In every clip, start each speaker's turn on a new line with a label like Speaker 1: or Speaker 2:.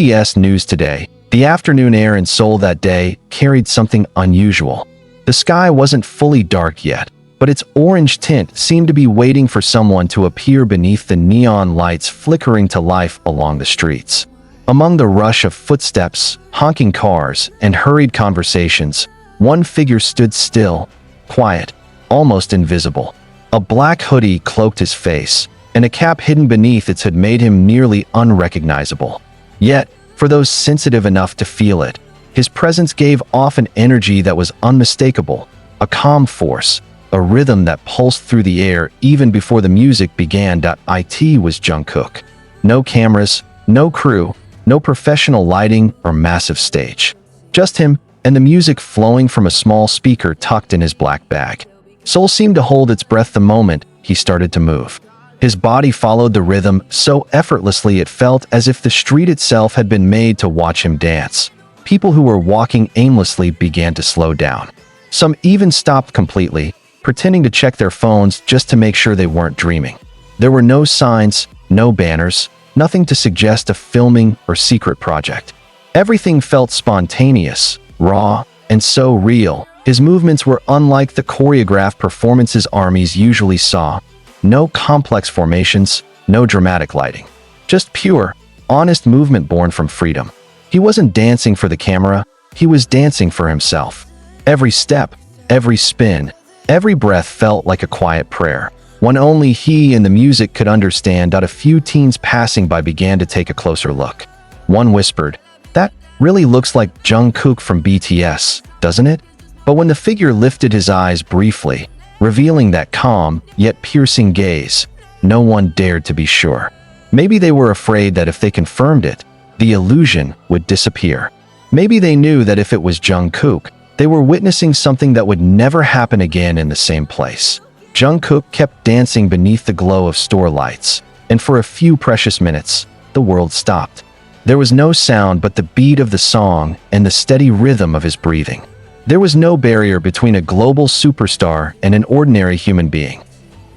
Speaker 1: BTS news today. The afternoon air in Seoul that day carried something unusual. The sky wasn't fully dark yet, but its orange tint seemed to be waiting for someone to appear beneath the neon lights flickering to life along the streets. Among the rush of footsteps, honking cars, and hurried conversations, one figure stood still, quiet, almost invisible. A black hoodie cloaked his face, and a cap hidden beneath it had made him nearly unrecognizable. Yet, for those sensitive enough to feel it, his presence gave off an energy that was unmistakable, a calm force, a rhythm that pulsed through the air even before the music began. It was Jungkook. No cameras, no crew, no professional lighting or massive stage. Just him and the music flowing from a small speaker tucked in his black bag. Seoul seemed to hold its breath the moment he started to move. His body followed the rhythm so effortlessly it felt as if the street itself had been made to watch him dance. People who were walking aimlessly began to slow down. Some even stopped completely, pretending to check their phones just to make sure they weren't dreaming. There were no signs, no banners, nothing to suggest a filming or secret project. Everything felt spontaneous, raw, and so real. His movements were unlike the choreographed performances armies usually saw. No complex formations, no dramatic lighting. Just pure, honest movement born from freedom. He wasn't dancing for the camera, he was dancing for himself. Every step, every spin, every breath felt like a quiet prayer, one only he and the music could understand. A few teens passing by began to take a closer look. One whispered, "That really looks like Jungkook from BTS, doesn't it?" But when the figure lifted his eyes briefly, revealing that calm, yet piercing gaze, no one dared to be sure. Maybe they were afraid that if they confirmed it, the illusion would disappear. Maybe they knew that if it was Jungkook, they were witnessing something that would never happen again in the same place. Jungkook kept dancing beneath the glow of store lights, and for a few precious minutes, the world stopped. There was no sound but the beat of the song and the steady rhythm of his breathing. There was no barrier between a global superstar and an ordinary human being.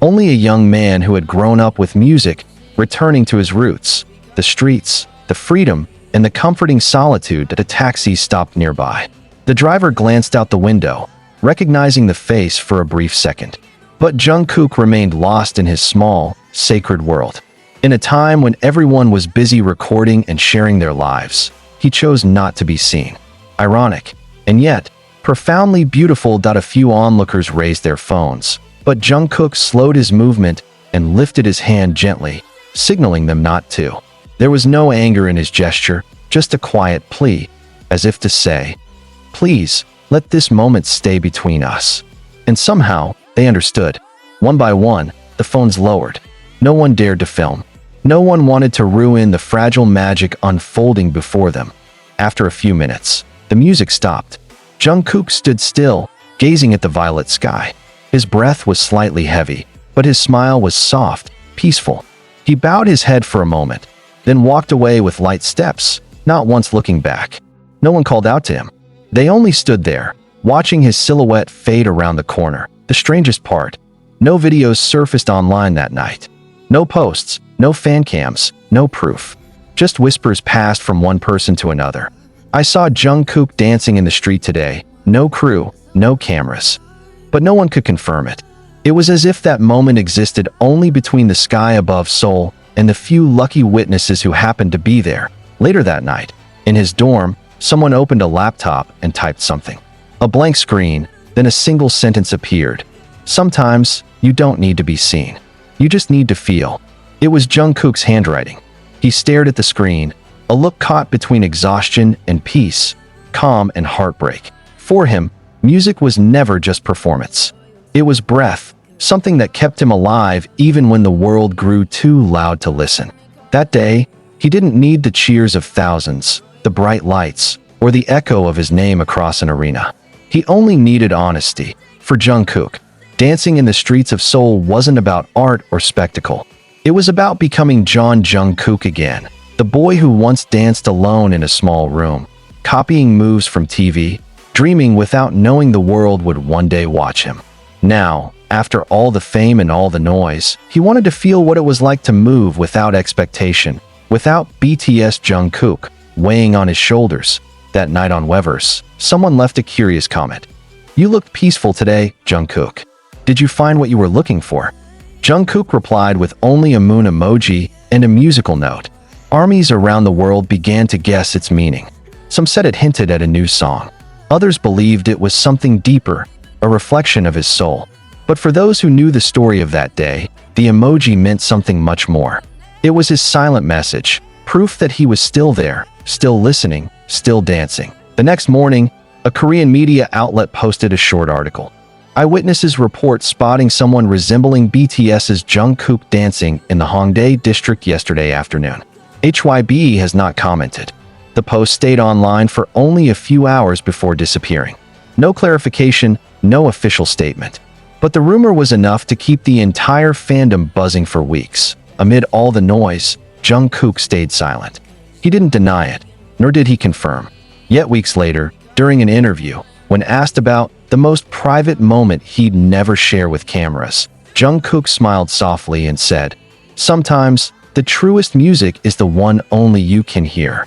Speaker 1: Only a young man who had grown up with music, returning to his roots, the streets, the freedom, and the comforting solitude that a taxi stopped nearby. The driver glanced out the window, recognizing the face for a brief second. But Jungkook remained lost in his small, sacred world. In a time when everyone was busy recording and sharing their lives, he chose not to be seen. Ironic, and yet, profoundly beautiful. A few onlookers raised their phones, but Jungkook slowed his movement and lifted his hand gently, signaling them not to. There was no anger in his gesture, just a quiet plea, as if to say, "Please, let this moment stay between us." And somehow, they understood. One by one, the phones lowered. No one dared to film. No one wanted to ruin the fragile magic unfolding before them. After a few minutes, the music stopped. Jungkook stood still, gazing at the violet sky. His breath was slightly heavy, but his smile was soft, peaceful. He bowed his head for a moment, then walked away with light steps, not once looking back. No one called out to him. They only stood there, watching his silhouette fade around the corner. The strangest part, no videos surfaced online that night. No posts, no fan cams, no proof. Just whispers passed from one person to another. "I saw Jungkook dancing in the street today. No crew, no cameras." But no one could confirm it. It was as if that moment existed only between the sky above Seoul and the few lucky witnesses who happened to be there. Later that night, in his dorm, someone opened a laptop and typed something. A blank screen, then a single sentence appeared. "Sometimes, you don't need to be seen. You just need to feel." It was Jungkook's handwriting. He stared at the screen, a look caught between exhaustion and peace, calm and heartbreak. For him, music was never just performance. It was breath, something that kept him alive even when the world grew too loud to listen. That day, he didn't need the cheers of thousands, the bright lights, or the echo of his name across an arena. He only needed honesty. For Jungkook, dancing in the streets of Seoul wasn't about art or spectacle. It was about becoming Jungkook again, the boy who once danced alone in a small room, copying moves from TV, dreaming without knowing the world would one day watch him. Now, after all the fame and all the noise, he wanted to feel what it was like to move without expectation, without BTS Jungkook, weighing on his shoulders. That night on Weverse, someone left a curious comment. "You looked peaceful today, Jungkook. Did you find what you were looking for?" Jungkook replied with only a moon emoji and a musical note. Armies around the world began to guess its meaning. Some said it hinted at a new song. Others believed it was something deeper, a reflection of his soul. But for those who knew the story of that day, the emoji meant something much more. It was his silent message, proof that he was still there, still listening, still dancing. The next morning, a Korean media outlet posted a short article. Eyewitnesses report spotting someone resembling BTS's Jungkook dancing in the Hongdae district yesterday afternoon. HYBE has not commented. The post stayed online for only a few hours before disappearing. No clarification, no official statement. But the rumor was enough to keep the entire fandom buzzing for weeks. Amid all the noise, Jungkook stayed silent. He didn't deny it, nor did he confirm. Yet weeks later, during an interview, when asked about the most private moment he'd never share with cameras, Jungkook smiled softly and said, "Sometimes, the truest music is the one only you can hear."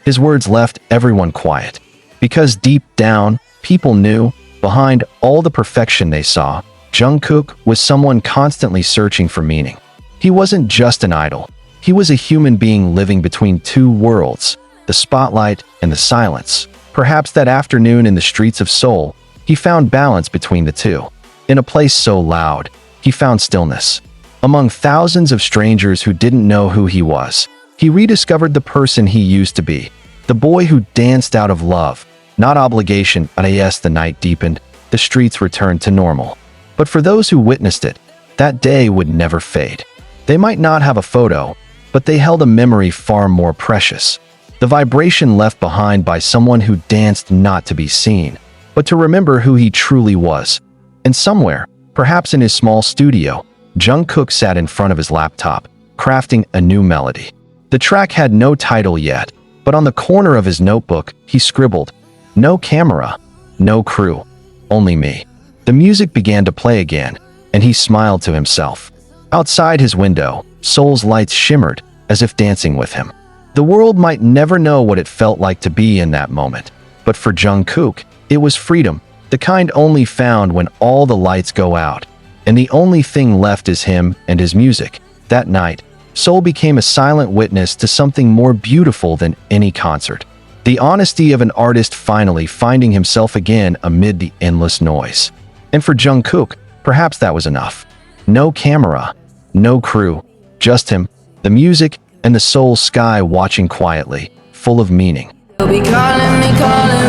Speaker 1: His words left everyone quiet. Because deep down, people knew, behind all the perfection they saw, Jungkook was someone constantly searching for meaning. He wasn't just an idol. He was a human being living between two worlds, the spotlight and the silence. Perhaps that afternoon in the streets of Seoul, he found balance between the two. In a place so loud, he found stillness. Among thousands of strangers who didn't know who he was, he rediscovered the person he used to be. The boy who danced out of love, not obligation. As the night deepened, the streets returned to normal. But for those who witnessed it, that day would never fade. They might not have a photo, but they held a memory far more precious. The vibration left behind by someone who danced not to be seen, but to remember who he truly was. And somewhere, perhaps in his small studio, Jungkook sat in front of his laptop, crafting a new melody. The track had no title yet, but on the corner of his notebook, he scribbled, "No camera, no crew, only me." The music began to play again, and he smiled to himself. Outside his window, Seoul's lights shimmered, as if dancing with him. The world might never know what it felt like to be in that moment, but for Jungkook, it was freedom, the kind only found when all the lights go out, and the only thing left is him and his music. That night, Seoul became a silent witness to something more beautiful than any concert. The honesty of an artist finally finding himself again amid the endless noise. And for Jungkook, perhaps that was enough. No camera, no crew, just him, the music, and the Seoul sky watching quietly, full of meaning.
Speaker 2: You'll be calling me, calling